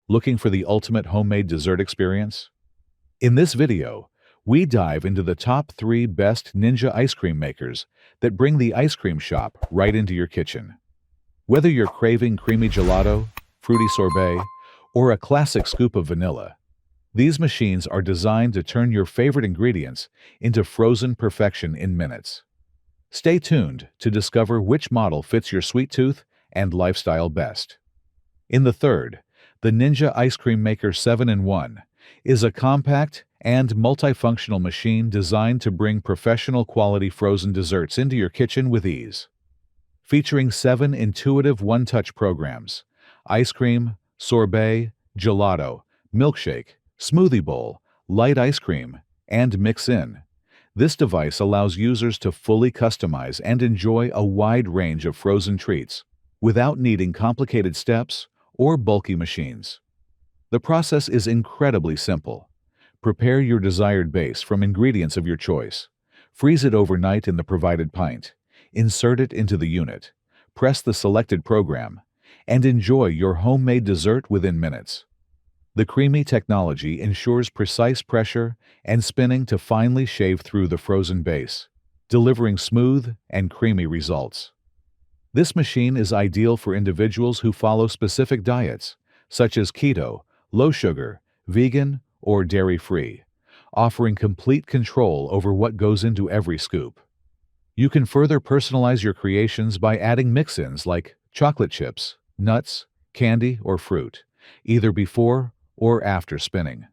Looking for the ultimate homemade dessert experience? In this video, we dive into the top 3 best Ninja ice cream makers that bring the ice cream shop right into your kitchen. Whether you're craving creamy gelato, fruity sorbet, or a classic scoop of vanilla, these machines are designed to turn your favorite ingredients into frozen perfection in minutes. Stay tuned to discover which model fits your sweet tooth and lifestyle best. In the third, the Ninja Ice Cream Maker 7-in-1 is a compact and multifunctional machine designed to bring professional quality frozen desserts into your kitchen with ease. Featuring 7 intuitive one-touch programs: ice cream, sorbet, gelato, milkshake, smoothie bowl, light ice cream, and mix-in. This device allows users to fully customize and enjoy a wide range of frozen treats without needing complicated steps or bulky machines. The process is incredibly simple. Prepare your desired base from ingredients of your choice. Freeze it overnight in the provided pint. Insert it into the unit. Press the selected program, and enjoy your homemade dessert within minutes. The creamy technology ensures precise pressure and spinning to finely shave through the frozen base, delivering smooth and creamy results. This machine is ideal for individuals who follow specific diets, such as keto, low sugar, vegan, or dairy-free, offering complete control over what goes into every scoop. You can further personalize your creations by adding mix-ins like chocolate chips, nuts, candy, or fruit, either before or after spinning.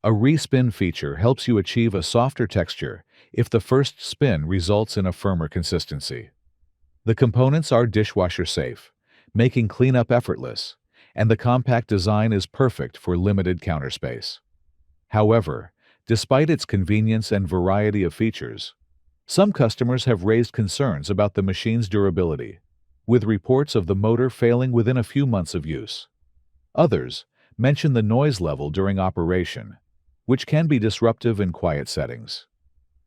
A respin feature helps you achieve a softer texture if the first spin results in a firmer consistency. The components are dishwasher safe, making cleanup effortless, and the compact design is perfect for limited counter space. However, despite its convenience and variety of features, some customers have raised concerns about the machine's durability, with reports of the motor failing within a few months of use. Others mention the noise level during operation, which can be disruptive in quiet settings.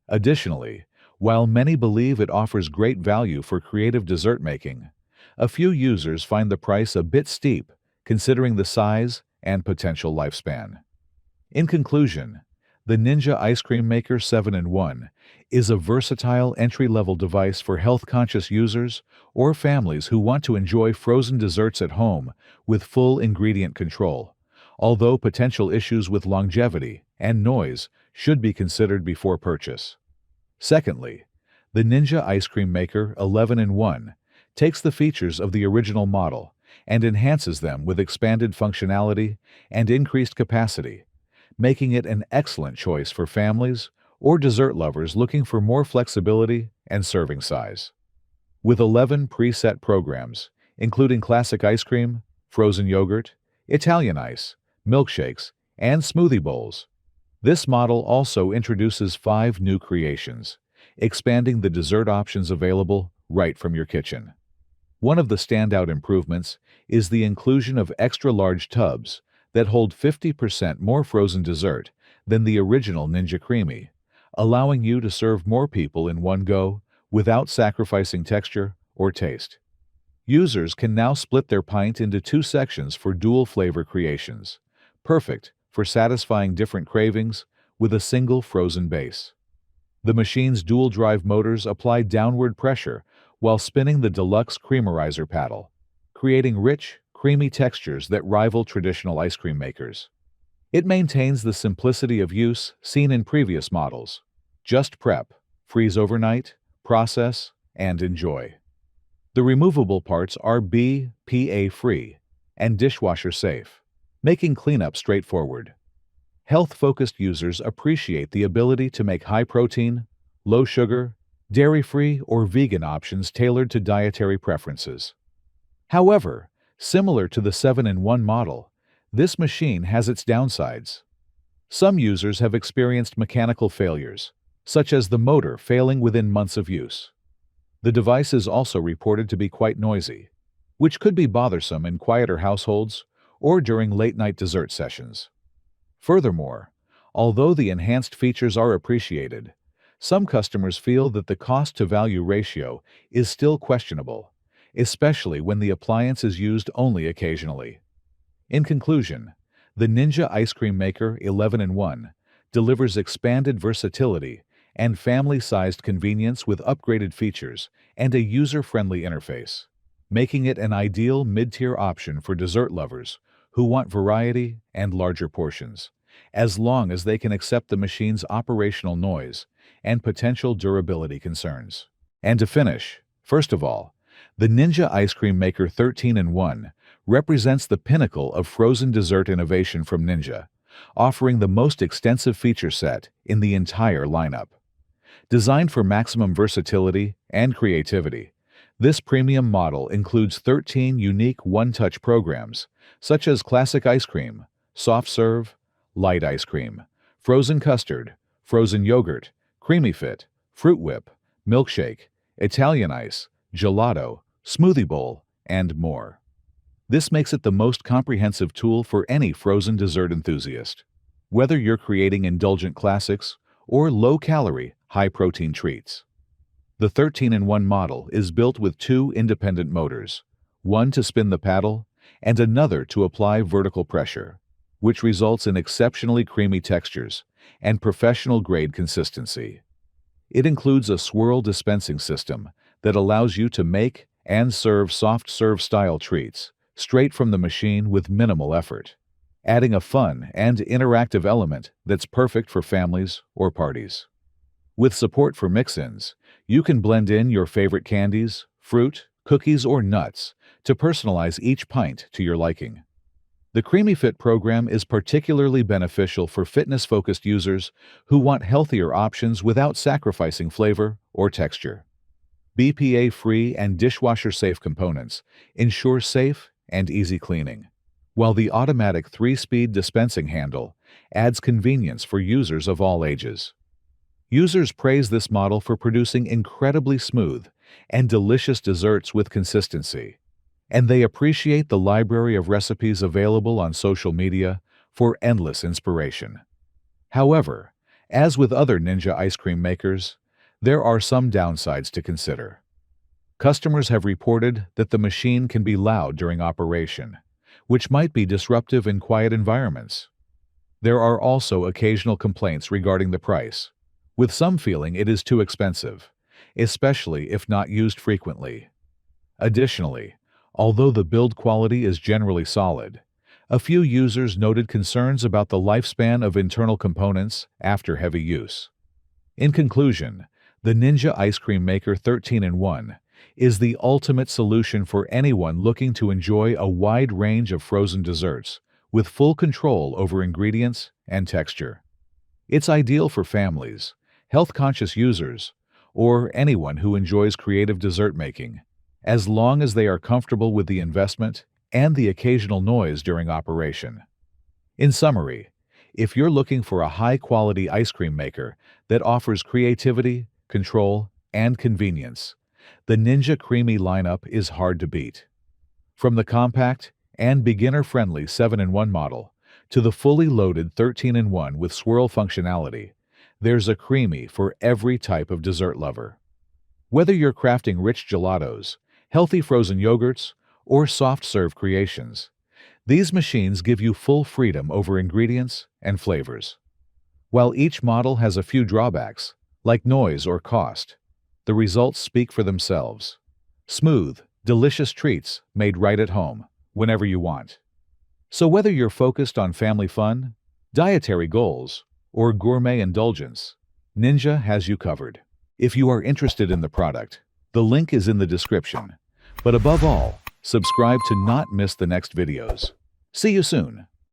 Additionally, while many believe it offers great value for creative dessert making, a few users find the price a bit steep considering the size and potential lifespan. In conclusion, the Ninja Ice Cream Maker 7-in-1 is a versatile entry-level device for health-conscious users or families who want to enjoy frozen desserts at home with full ingredient control, although potential issues with longevity and noise should be considered before purchase. Secondly, the Ninja Ice Cream Maker 11-in-1 takes the features of the original model and enhances them with expanded functionality and increased capacity, making it an excellent choice for families or dessert lovers looking for more flexibility and serving size. With 11 preset programs, including classic ice cream, frozen yogurt, Italian ice, milkshakes, and smoothie bowls, this model also introduces 5 new creations, expanding the dessert options available right from your kitchen. One of the standout improvements is the inclusion of extra-large tubs that hold 50% more frozen dessert than the original Ninja Creami, allowing you to serve more people in one go without sacrificing texture or taste. Users can now split their pint into 2 sections for dual flavor creations, perfect for satisfying different cravings with a single frozen base. The machine's dual-drive motors apply downward pressure while spinning the deluxe creamerizer paddle, creating rich, creamy textures that rival traditional ice cream makers. It maintains the simplicity of use seen in previous models. Just prep, freeze overnight, process, and enjoy. The removable parts are BPA-free and dishwasher safe, making cleanup straightforward. Health-focused users appreciate the ability to make high-protein, low-sugar, dairy-free, or vegan options tailored to dietary preferences. However, similar to the 7-in-1 model, this machine has its downsides. Some users have experienced mechanical failures, such as the motor failing within months of use. The device is also reported to be quite noisy, which could be bothersome in quieter households or during late-night dessert sessions. Furthermore, although the enhanced features are appreciated, some customers feel that the cost-to-value ratio is still questionable, especially when the appliance is used only occasionally. In conclusion, the Ninja Ice Cream Maker 11-in-1 delivers expanded versatility and family-sized convenience with upgraded features and a user-friendly interface, making it an ideal mid-tier option for dessert lovers who want variety and larger portions, as long as they can accept the machine's operational noise and potential durability concerns. And to finish, first of all, the Ninja Ice Cream Maker 13-in-1 represents the pinnacle of frozen dessert innovation from Ninja, offering the most extensive feature set in the entire lineup. Designed for maximum versatility and creativity, this premium model includes 13 unique one-touch programs, such as classic ice cream, soft serve, light ice cream, frozen custard, frozen yogurt, creamy fit, fruit whip, milkshake, Italian ice, gelato, smoothie bowl, and more. This makes it the most comprehensive tool for any frozen dessert enthusiast. Whether you're creating indulgent classics or low-calorie, high-protein treats. The 13-in-1 model is built with two independent motors, one to spin the paddle and another to apply vertical pressure, which results in exceptionally creamy textures and professional-grade consistency. It includes a swirl dispensing system that allows you to make and serve soft serve-style treats straight from the machine with minimal effort, adding a fun and interactive element that's perfect for families or parties. With support for mix-ins, you can blend in your favorite candies, fruit, cookies, or nuts to personalize each pint to your liking. The Creamy Fit program is particularly beneficial for fitness-focused users who want healthier options without sacrificing flavor or texture. BPA-free and dishwasher-safe components ensure safe and easy cleaning, while the automatic 3-speed dispensing handle adds convenience for users of all ages. Users praise this model for producing incredibly smooth and delicious desserts with consistency, and they appreciate the library of recipes available on social media for endless inspiration. However, as with other Ninja ice cream makers, there are some downsides to consider. Customers have reported that the machine can be loud during operation, which might be disruptive in quiet environments. There are also occasional complaints regarding the price, with some feeling it is too expensive, especially if not used frequently. Additionally, although the build quality is generally solid, a few users noted concerns about the lifespan of internal components after heavy use. In conclusion, the Ninja Ice Cream Maker 13-in-1 is the ultimate solution for anyone looking to enjoy a wide range of frozen desserts with full control over ingredients and texture. It's ideal for families, health-conscious users, or anyone who enjoys creative dessert making, as long as they are comfortable with the investment and the occasional noise during operation. In summary, if you're looking for a high-quality ice cream maker that offers creativity, control, and convenience, the Ninja Creamy lineup is hard to beat. From the compact and beginner-friendly 7-in-1 model to the fully loaded 13-in-1 with swirl functionality, there's a Creamy for every type of dessert lover. Whether you're crafting rich gelatos, healthy frozen yogurts, or soft-serve creations, these machines give you full freedom over ingredients and flavors. While each model has a few drawbacks, like noise or cost, the results speak for themselves. Smooth, delicious treats made right at home, whenever you want. So whether you're focused on family fun, dietary goals, or gourmet indulgence, Ninja has you covered. If you are interested in the product, the link is in the description. But above all, subscribe to not miss the next videos. See you soon.